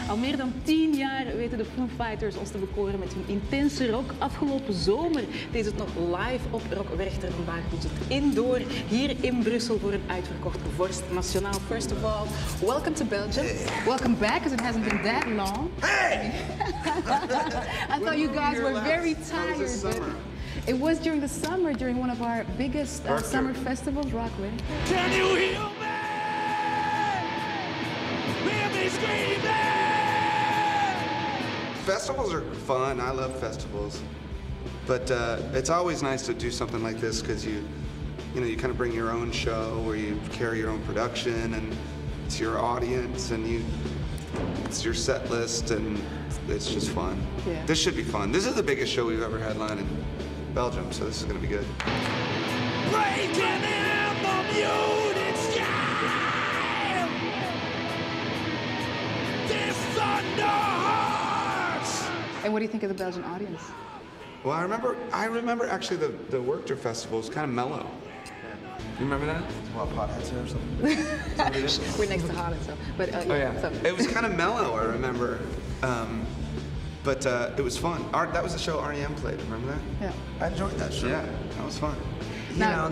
Al meer dan 10 jaar weten de Foo Fighters ons te bekoren met hun intense rock. Afgelopen zomer deed het nog live op Rock Werchter. Vandaag doet het indoor hier in Brussel voor een uitverkocht Vorst Nationaal. First of all, welcome to Belgium. Hey. Welcome back, because it hasn't been that long. Hey! I thought you guys were very tired. But it was during the summer, during one of our biggest summer festivals, Rockway. Can you hear me? Hear me screaming! Festivals are fun. I love festivals. But it's always nice to do something like this because you kind of bring your own show where you carry your own production and it's your audience and it's your set list and it's just fun. Yeah. This should be fun. This is the biggest show we've ever headlined in Belgium, so this is going to be good. Breaking in the muted sky! This thunder hurts! And what do you think of the Belgian audience? Well, I remember actually the Werchter Festival was kind of mellow. You remember that? What, potheads here or something? We're next to Holland, so. But, Oh yeah. So. It was kind of mellow, I remember. But it was fun. That was the show REM played, remember that? Yeah. I enjoyed that show. Yeah, that was fun. You know,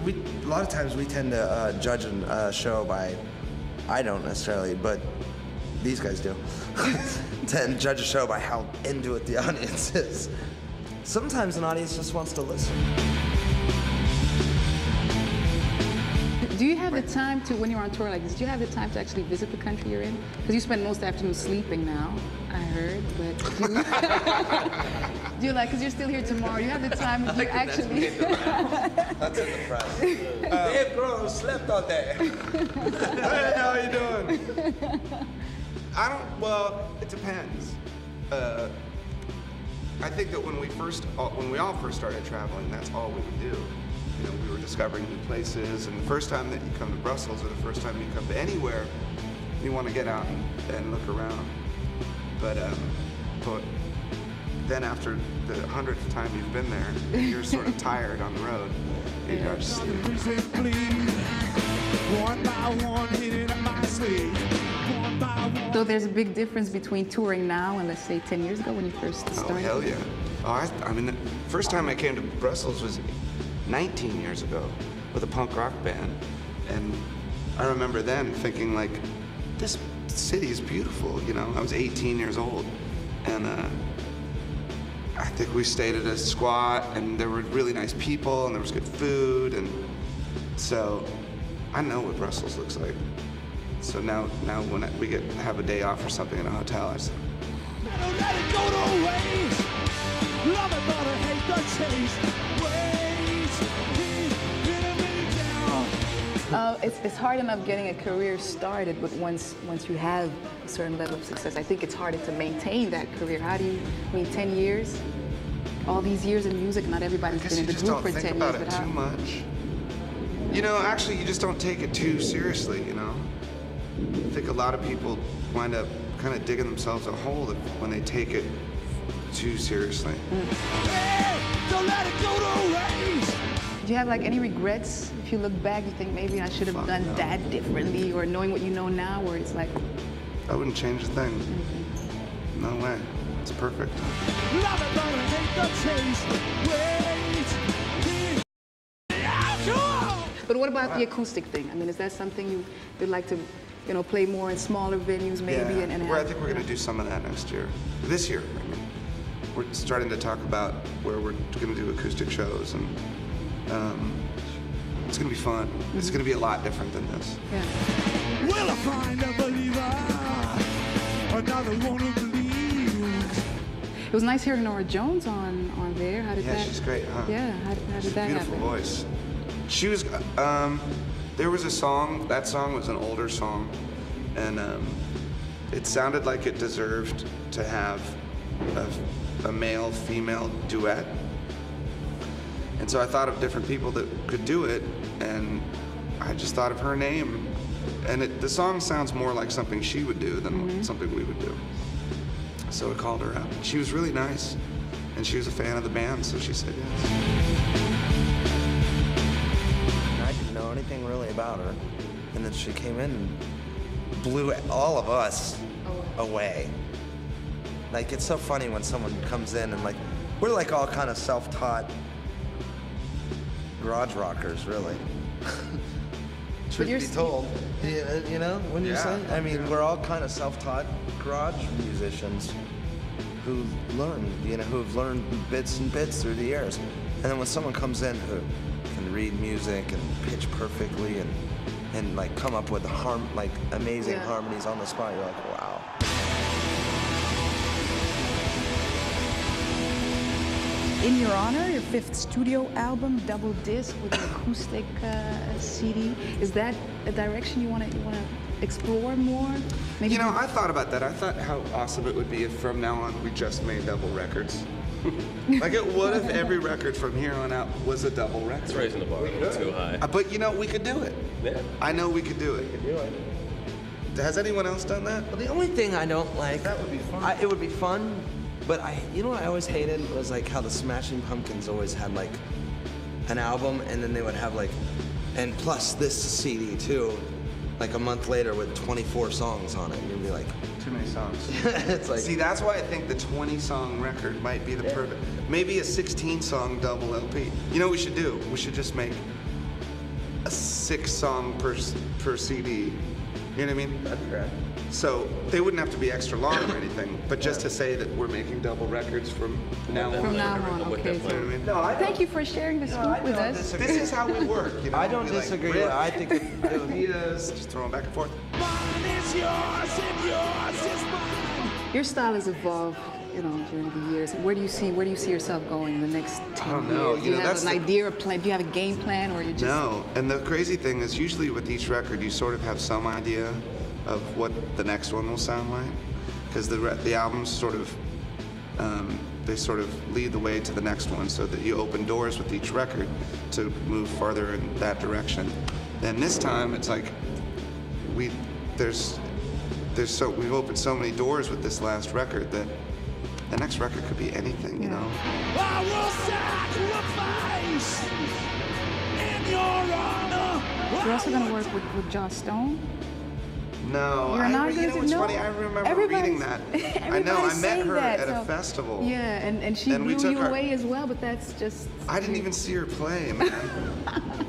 a lot of times we tend to judge a show by, I don't necessarily, but these guys do, tend to judge a show by how into it the audience is. Sometimes an audience just wants to listen. Do you have the time to, when you're on tour like this, do you have the time to actually visit the country you're in? Because you spend most afternoons sleeping now, I heard, but do you like, because you're still here tomorrow, you have the time to actually... That's in the press. Dave Grohl slept all day. Hey, how you doing? Well, it depends. I think that when we all first started traveling, that's all we would do. You know, we were discovering new places, and the first time that you come to Brussels or the first time you come to anywhere, you want to get out and look around. But then after the 100th time you've been there, you're sort of tired on the road. You go to sleep. One by one, hitting up my sleeve. One by one. So there's a big difference between touring now and, let's say, 10 years ago when you first started? Oh, hell yeah. Oh, I mean, the first time I came to Brussels was 19 years ago with a punk rock band. And I remember then thinking, like, this city is beautiful, you know? I was 18 years old. And I think we stayed at a squat, and there were really nice people, and there was good food. And so I know what Brussels looks like. So now when we have a day off or something in a hotel, I just... Don't let it go to waste. Love it, but I hate the chase. Waste, keep down. It's hard enough getting a career started, but once you have a certain level of success, I think it's harder to maintain that career. How do you, 10 years? All these years in music, not everybody's been in the group for 10 years. You just don't think about it too much. You know, actually, you just don't take it too seriously, you know? I think a lot of people wind up kind of digging themselves a hole when they take it too seriously. Hey, don't let it go to waste. Do you have like any regrets? If you look back, you think maybe I should have done that differently, or knowing what you know now, where it's like... I wouldn't change a thing. No way. It's perfect. Love it, but I hate the chase. Waste, keep down. But what about the acoustic thing? I mean, is that something you would like to, you know, play more in smaller venues maybe? Yeah. And I think we're going to do some of that next year. This year, I mean. We're starting to talk about where we're going to do acoustic shows, and it's going to be fun. It's going to be a lot different than this. Yeah. Will I find a believer? Another one who believes. It was nice hearing Nora Jones on there. How did that? Yeah, she's great, huh? Yeah, how did that beautiful happen? Voice. She was. There was a song. That song was an older song, and it sounded like it deserved to have a male-female duet. And so I thought of different people that could do it, and I just thought of her name. And the song sounds more like something she would do than something we would do. So I called her out. She was really nice, and she was a fan of the band, so she said yes. I didn't know anything really about her. And then she came in and blew all of us away. Like, it's so funny when someone comes in and, like, we're like all kind of self-taught garage rockers, really. Truth be told, you know, when you say, I mean, we're all kind of self-taught garage musicians who learn, you know, who've learned bits and bits through the years. And then when someone comes in who can read music and pitch perfectly and like come up with like amazing harmonies on the spot, you're like, wow. In Your Honor, your 5th studio album, double disc with an acoustic CD. Is that a direction you want to explore more? Maybe You know, I thought about that. I thought how awesome it would be if from now on we just made double records. Like, what if every record from here on out was a double record? It's raising the bar a little too high. But you know, we could do it. Yeah. I know we could do it. Has anyone else done that? Well, the only thing I don't like, That would be fun. it would be fun, but you know what I always hated was like how the Smashing Pumpkins always had like an album and then they would have like, and plus this CD too, like a month later with 24 songs on it, and you'd be like, Too many songs. it's like, See, that's why I think the 20-song record might be the perfect. Maybe a 16-song double LP. You know what we should do? We should just make a 6-song per CD. You know what I mean? that'd be great. So they wouldn't have to be extra long or anything, but just to say that we're making double records from now on. from now on, I'm with that okay. plan. You know what I mean? No, I Thank you for sharing this scoop with us. This is how we work. You know? I don't We, like, disagree. riff, I think it would be ideas, just throw them back and forth. Mine is yours and yours is mine. Your style has evolved, you know, during the years. Where do you see yourself going in the next 10 don't know. years? Do You you know, have that's an the- idea or plan? Do you have a game plan, or you just? No, and the crazy thing is usually with each record you sort of have some idea of what the next one will sound like, because the albums sort of they sort of lead the way to the next one, so that you open doors with each record to move farther in that direction. And this time it's like we've opened so many doors with this last record that the next record could be anything, you know. I will sacrifice in your honor. You're also going to work with Joss Stone. No, You're not you know gonna what's do- no. funny? I remember Everybody's- reading that. I know, I everybody's met saying her that, at a so- festival. Yeah, and she And we blew took you our- away as well, but that's just. I didn't even see her play, man.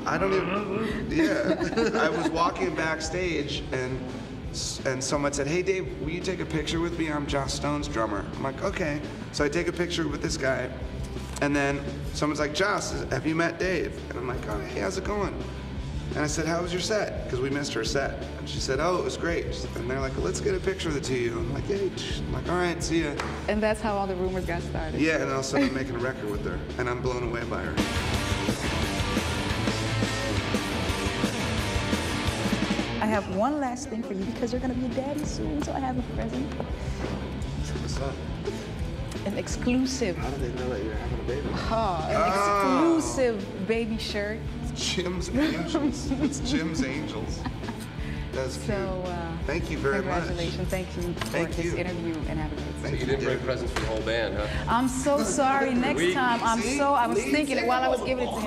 I don't even. Yeah, I was walking backstage and someone said, "Hey Dave, will you take a picture with me? I'm Joss Stone's drummer." I'm like, "Okay." So I take a picture with this guy, and then someone's like, "Joss, have you met Dave?" And I'm like, "Oh, hey, how's it going?" And I said, "How was your set?" Because we missed her set. And she said, "Oh, it was great." And they're like, "Let's get a picture of the two of you." I'm like, "Hey." I'm like, "All right, see ya." And that's how all the rumors got started. Yeah, and all of a sudden I'm making a record with her, and I'm blown away by her. I have one last thing for you because you're going to be a daddy soon, so I have a present. What's up? An exclusive, How do they know that you're having a baby? an exclusive baby shirt. Jim's Angels. It's Jim's Angels. That's cute. So, Thank you very much. congratulations. Thank you for Thank this you. interview and have a great Thank You didn't bring presents for the whole band, huh? I'm so sorry. Next time, I was thinking it while I was giving it to him.